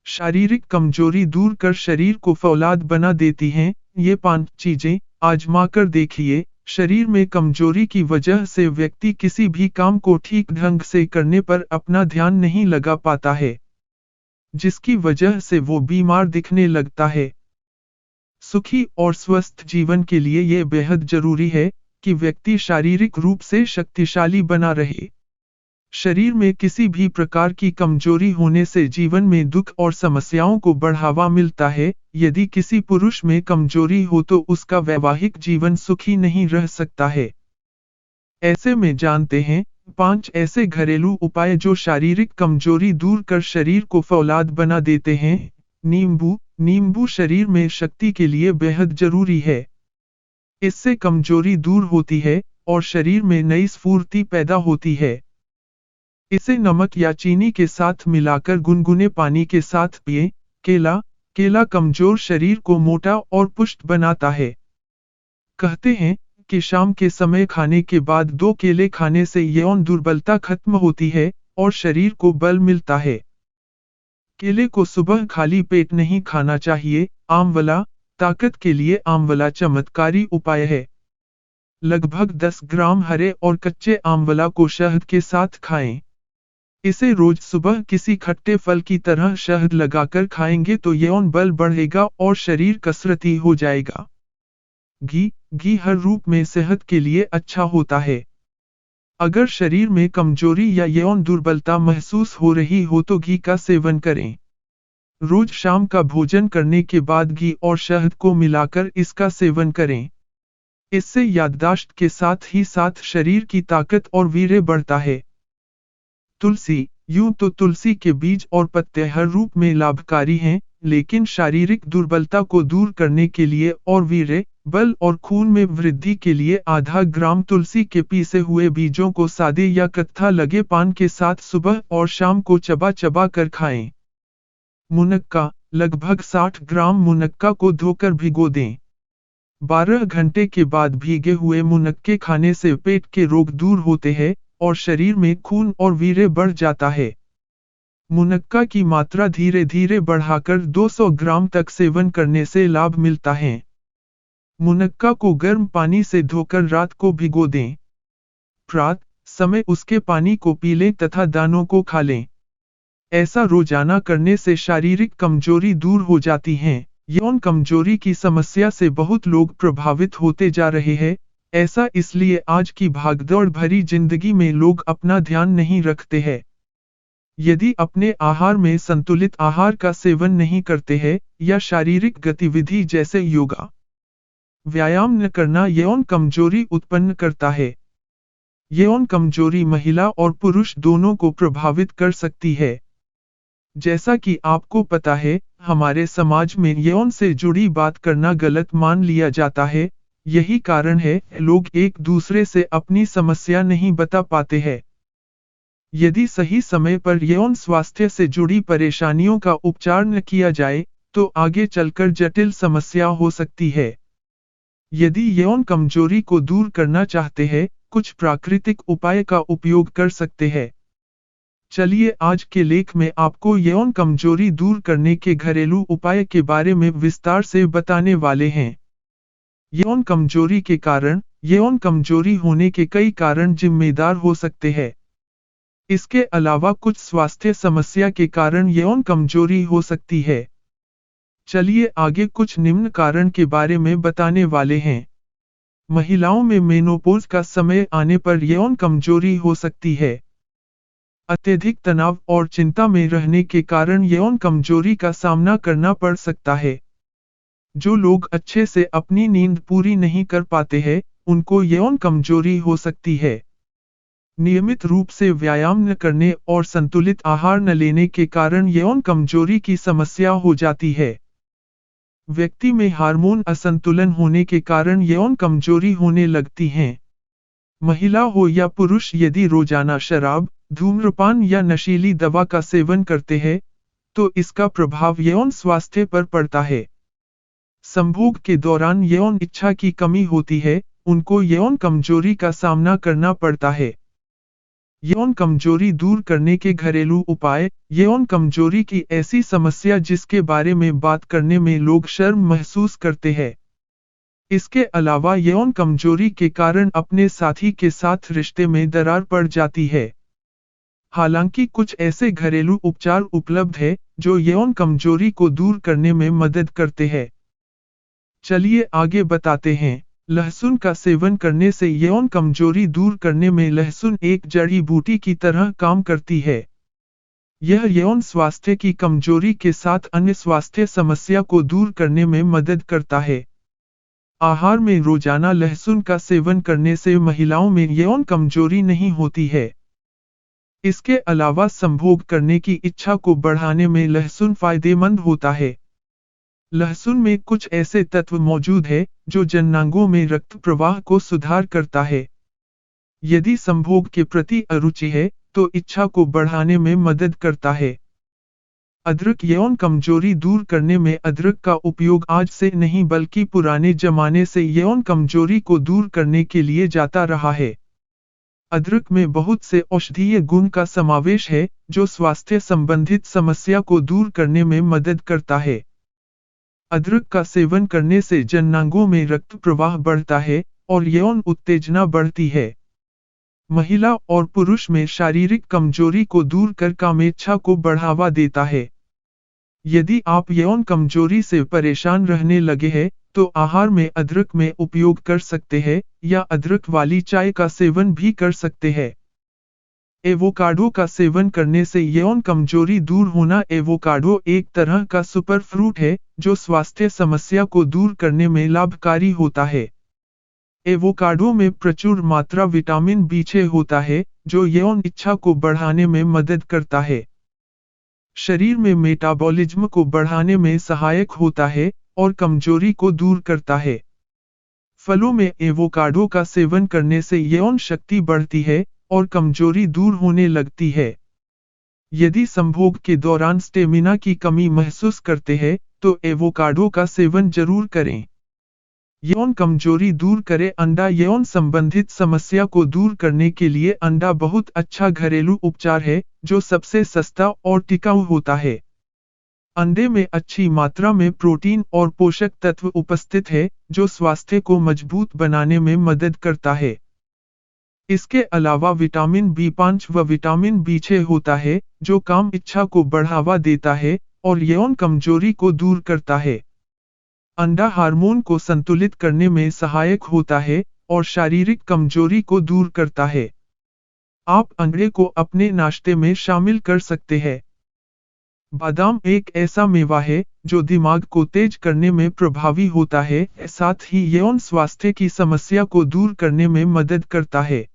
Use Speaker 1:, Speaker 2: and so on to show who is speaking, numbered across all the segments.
Speaker 1: शारीरिक कमजोरी दूर कर शरीर को फौलाद बना देती हैं। ये 5 चीजें आजमाकर देखिए। शरीर में कमजोरी की वजह से व्यक्ति किसी भी काम को ठीक ढंग से करने पर अपना ध्यान नहीं लगा पाता है, जिसकी वजह से वो बीमार दिखने लगता है। सुखी और स्वस्थ जीवन के लिए ये बेहद जरूरी है कि व्यक्ति शारीरिक रूप से शक्तिशाली बना रहे। शरीर में किसी भी प्रकार की कमजोरी होने से जीवन में दुख और समस्याओं को बढ़ावा मिलता है। यदि किसी पुरुष में कमजोरी हो तो उसका वैवाहिक जीवन सुखी नहीं रह सकता है। ऐसे में जानते हैं 5 ऐसे घरेलू उपाय जो शारीरिक कमजोरी दूर कर शरीर को फौलाद बना देते हैं। नींबू शरीर में शक्ति के लिए बेहद जरूरी है। इससे कमजोरी दूर होती है और शरीर में नई स्फूर्ति पैदा होती है। इसे नमक या चीनी के साथ मिलाकर गुनगुने पानी के साथ पिएं। केला कमजोर शरीर को मोटा और पुष्ट बनाता है। कहते हैं कि शाम के समय खाने के बाद 2 केले खाने से यौन दुर्बलता खत्म होती है और शरीर को बल मिलता है। केले को सुबह खाली पेट नहीं खाना चाहिए। आंवला ताकत के लिए आंवला चमत्कारी उपाय है। लगभग 10 ग्राम हरे और कच्चे आंवला को शहद के साथ खाएं। इसे रोज सुबह किसी खट्टे फल की तरह शहद लगाकर खाएंगे तो यौन बल बढ़ेगा और शरीर कसरती हो जाएगा। घी हर रूप में सेहत के लिए अच्छा होता है। अगर शरीर में कमजोरी या यौन दुर्बलता महसूस हो रही हो तो घी का सेवन करें। रोज शाम का भोजन करने के बाद घी और शहद को मिलाकर इसका सेवन करें। इससे याददाश्त के साथ ही साथ शरीर की ताकत और वीर्य बढ़ता है। तुलसी यूं तो तुलसी के बीज और पत्ते हर रूप में लाभकारी हैं, लेकिन शारीरिक दुर्बलता को दूर करने के लिए और वीर्य, बल और खून में वृद्धि के लिए आधा ग्राम तुलसी के पीसे हुए बीजों को सादे या कत्था लगे पान के साथ सुबह और शाम को चबा चबा कर खाएं। मुनक्का लगभग 60 ग्राम मुनक्का को धोकर भिगो दें। 12 घंटे के बाद भीगे हुए मुनक्के खाने से पेट के रोग दूर होते हैं और शरीर में खून और वीर्य बढ़ जाता है। मुनक्का की मात्रा धीरे धीरे बढ़ाकर 200 ग्राम तक सेवन करने से लाभ मिलता है। मुनक्का को गर्म पानी से धोकर रात को भिगो दें। प्रात समय उसके पानी को पी लें तथा दानों को खा लें। ऐसा रोजाना करने से शारीरिक कमजोरी दूर हो जाती है। यौन कमजोरी की समस्या से बहुत लोग प्रभावित होते जा रहे हैं। ऐसा इसलिए आज की भागदौड़ भरी जिंदगी में लोग अपना ध्यान नहीं रखते हैं। यदि अपने आहार में संतुलित आहार का सेवन नहीं करते हैं या शारीरिक गतिविधि जैसे योगा, व्यायाम न करना यौन कमजोरी उत्पन्न करता है। यौन कमजोरी महिला और पुरुष दोनों को प्रभावित कर सकती है। जैसा कि आपको पता है, हमारे समाज में यौन से जुड़ी बात करना गलत मान लिया जाता है। यही कारण है लोग एक दूसरे से अपनी समस्या नहीं बता पाते हैं। यदि सही समय पर यौन स्वास्थ्य से जुड़ी परेशानियों का उपचार न किया जाए, तो आगे चलकर जटिल समस्या हो सकती है। यदि यौन कमजोरी को दूर करना चाहते हैं, कुछ प्राकृतिक उपाय का उपयोग कर सकते हैं। चलिए आज के लेख में आपको यौन कमजोरी दूर करने के घरेलू उपाय के बारे में विस्तार से बताने वाले हैं। यौन कमजोरी के कारण यौन कमजोरी होने के कई कारण जिम्मेदार हो सकते हैं। इसके अलावा कुछ स्वास्थ्य समस्या के कारण यौन कमजोरी हो सकती है। चलिए आगे कुछ निम्न कारण के बारे में बताने वाले हैं। महिलाओं में मेनोपॉज का समय आने पर यौन कमजोरी हो सकती है। अत्यधिक तनाव और चिंता में रहने के कारण यौन कमजोरी का सामना करना पड़ सकता है। जो लोग अच्छे से अपनी नींद पूरी नहीं कर पाते हैं, उनको यौन कमजोरी हो सकती है। नियमित रूप से व्यायाम न करने और संतुलित आहार न लेने के कारण यौन कमजोरी की समस्या हो जाती है। व्यक्ति में हार्मोन असंतुलन होने के कारण यौन कमजोरी होने लगती है। महिला हो या पुरुष यदि रोजाना शराब, धूम्रपान या नशीली दवा का सेवन करते हैं, तो इसका प्रभाव यौन स्वास्थ्य पर पड़ता है। संभोग के दौरान यौन इच्छा की कमी होती है, उनको यौन कमजोरी का सामना करना पड़ता है। यौन कमजोरी दूर करने के घरेलू उपाय। यौन कमजोरी की ऐसी समस्या जिसके बारे में बात करने में लोग शर्म महसूस करते हैं। इसके अलावा यौन कमजोरी के कारण अपने साथी के साथ रिश्ते में दरार पड़ जाती है। हालांकि कुछ ऐसे घरेलू उपचार उपलब्ध है जो यौन कमजोरी को दूर करने में मदद करते हैं। चलिए आगे बताते हैं। लहसुन का सेवन करने से यौन कमजोरी दूर करने में लहसुन एक जड़ी बूटी की तरह काम करती है। यह यौन स्वास्थ्य की कमजोरी के साथ अन्य स्वास्थ्य समस्या को दूर करने में मदद करता है। आहार में रोजाना लहसुन का सेवन करने से महिलाओं में यौन कमजोरी नहीं होती है। इसके अलावा संभोग करने की इच्छा को बढ़ाने में लहसुन फायदेमंद होता है। लहसुन में कुछ ऐसे तत्व मौजूद है जो जननांगों में रक्त प्रवाह को सुधार करता है। यदि संभोग के प्रति अरुचि है तो इच्छा को बढ़ाने में मदद करता है। अदरक यौन कमजोरी दूर करने में अदरक का उपयोग आज से नहीं बल्कि पुराने जमाने से यौन कमजोरी को दूर करने के लिए जाता रहा है। अदरक में बहुत से औषधीय गुण का समावेश है जो स्वास्थ्य संबंधित समस्या को दूर करने में मदद करता है। अदरक का सेवन करने से जननांगों में रक्त प्रवाह बढ़ता है और यौन उत्तेजना बढ़ती है। महिला और पुरुष में शारीरिक कमजोरी को दूर कर कामेच्छा को बढ़ावा देता है। यदि आप यौन कमजोरी से परेशान रहने लगे हैं तो आहार में अदरक में उपयोग कर सकते हैं या अदरक वाली चाय का सेवन भी कर सकते हैं। एवोकाडो का सेवन करने से यौन कमजोरी दूर होना। एवोकाडो एक तरह का सुपर फ्रूट है जो स्वास्थ्य समस्या को दूर करने में लाभकारी होता है। एवोकाडो में प्रचुर मात्रा विटामिन बी6 होता है जो यौन इच्छा को बढ़ाने में मदद करता है। शरीर में मेटाबॉलिज्म को बढ़ाने में सहायक होता है और कमजोरी को दूर करता है। फलों में एवोकाडो का सेवन करने से यौन शक्ति बढ़ती है और कमजोरी दूर होने लगती है। यदि संभोग के दौरान स्टेमिना की कमी महसूस करते हैं तो एवोकाडो का सेवन जरूर करें। यौन कमजोरी दूर करें। अंडा यौन संबंधित समस्या को दूर करने के लिए अंडा बहुत अच्छा घरेलू उपचार है जो सबसे सस्ता और टिकाऊ होता है। अंडे में अच्छी मात्रा में प्रोटीन और पोषक तत्व उपस्थित है जो स्वास्थ्य को मजबूत बनाने में मदद करता है। इसके अलावा विटामिन बी5 व विटामिन बी6 होता है जो काम इच्छा को बढ़ावा देता है और यौन कमजोरी को दूर करता है। अंडा हार्मोन को संतुलित करने में सहायक होता है और शारीरिक कमजोरी को दूर करता है। आप अंडे को अपने नाश्ते में शामिल कर सकते हैं। बादाम एक ऐसा मेवा है जो दिमाग को तेज करने में प्रभावी होता है, साथ ही यौन स्वास्थ्य की समस्या को दूर करने में मदद करता है।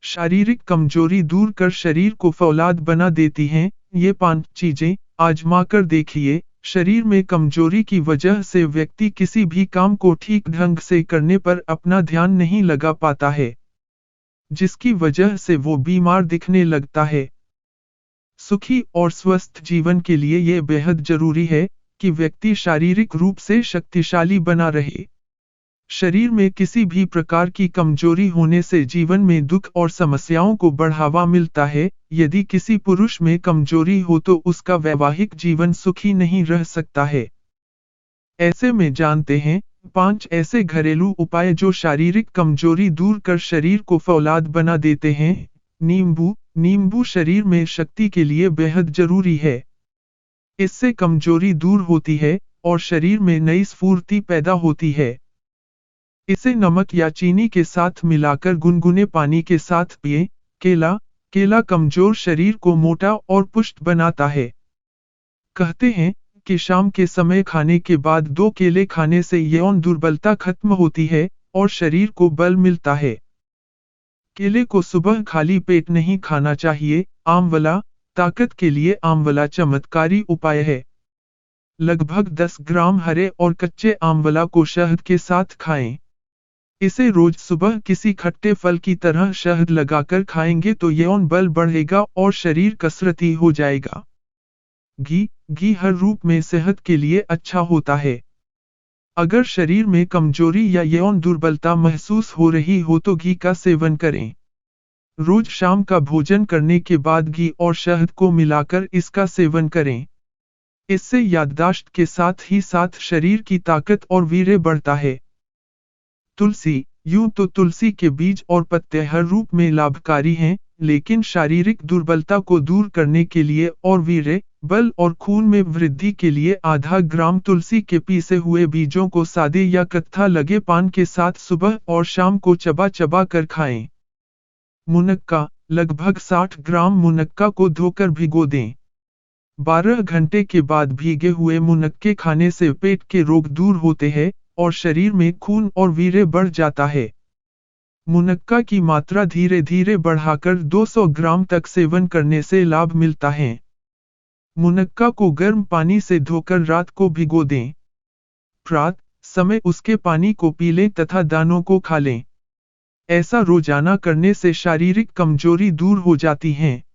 Speaker 1: शारीरिक कमजोरी दूर कर शरीर को फौलाद बना देती हैं। ये 5 चीजें आजमा कर देखिए। शरीर में कमजोरी की वजह से व्यक्ति किसी भी काम को ठीक ढंग से करने पर अपना ध्यान नहीं लगा पाता है, जिसकी वजह से वो बीमार दिखने लगता है। सुखी और स्वस्थ जीवन के लिए ये बेहद जरूरी है कि व्यक्ति शारीरिक रूप से शक्तिशाली बना रहे। शरीर में किसी भी प्रकार की कमजोरी होने से जीवन में दुख और समस्याओं को बढ़ावा मिलता है। यदि किसी पुरुष में कमजोरी हो तो उसका वैवाहिक जीवन सुखी नहीं रह सकता है। ऐसे में जानते हैं 5 ऐसे घरेलू उपाय जो शारीरिक कमजोरी दूर कर शरीर को फौलाद बना देते हैं। नींबू शरीर में शक्ति के लिए बेहद जरूरी है। इससे कमजोरी दूर होती है और शरीर में नई स्फूर्ति पैदा होती है। इसे नमक या चीनी के साथ मिलाकर गुनगुने पानी के साथ पिएं। केला कमजोर शरीर को मोटा और पुष्ट बनाता है। कहते हैं कि शाम के समय खाने के बाद 2 केले खाने से यौन दुर्बलता खत्म होती है और शरीर को बल मिलता है। केले को सुबह खाली पेट नहीं खाना चाहिए। आंवला ताकत के लिए आंवला चमत्कारी उपाय है। लगभग 10 ग्राम हरे और कच्चे आंवला को शहद के साथ खाएं। इसे रोज सुबह किसी खट्टे फल की तरह शहद लगाकर खाएंगे तो यौन बल बढ़ेगा और शरीर कसरती हो जाएगा। घी हर रूप में सेहत के लिए अच्छा होता है। अगर शरीर में कमजोरी या यौन दुर्बलता महसूस हो रही हो तो घी का सेवन करें। रोज शाम का भोजन करने के बाद घी और शहद को मिलाकर इसका सेवन करें। इससे याददाश्त के साथ ही साथ शरीर की ताकत और वीर्य बढ़ता है। तुलसी, यूं तो तुलसी के बीज और पत्ते हर रूप में लाभकारी हैं, लेकिन शारीरिक दुर्बलता को दूर करने के लिए और वीर्य, बल और खून में वृद्धि के लिए आधा ग्राम तुलसी के पीसे हुए बीजों को सादे या कत्था लगे पान के साथ सुबह और शाम को चबा चबा कर खाएं। मुनक्का, लगभग 60 ग्राम मुनक्का को धोकर भिगो दें। 12 घंटे के बाद भीगे हुए मुनक्के खाने से पेट के रोग दूर होते हैं और शरीर में खून और वीर्य बढ़ जाता है। मुनक्का की मात्रा धीरे धीरे बढ़ाकर 200 ग्राम तक सेवन करने से लाभ मिलता है। मुनक्का को गर्म पानी से धोकर रात को भिगो दें। प्रातः समय उसके पानी को पी लें तथा दानों को खा लें। ऐसा रोजाना करने से शारीरिक कमजोरी दूर हो जाती है।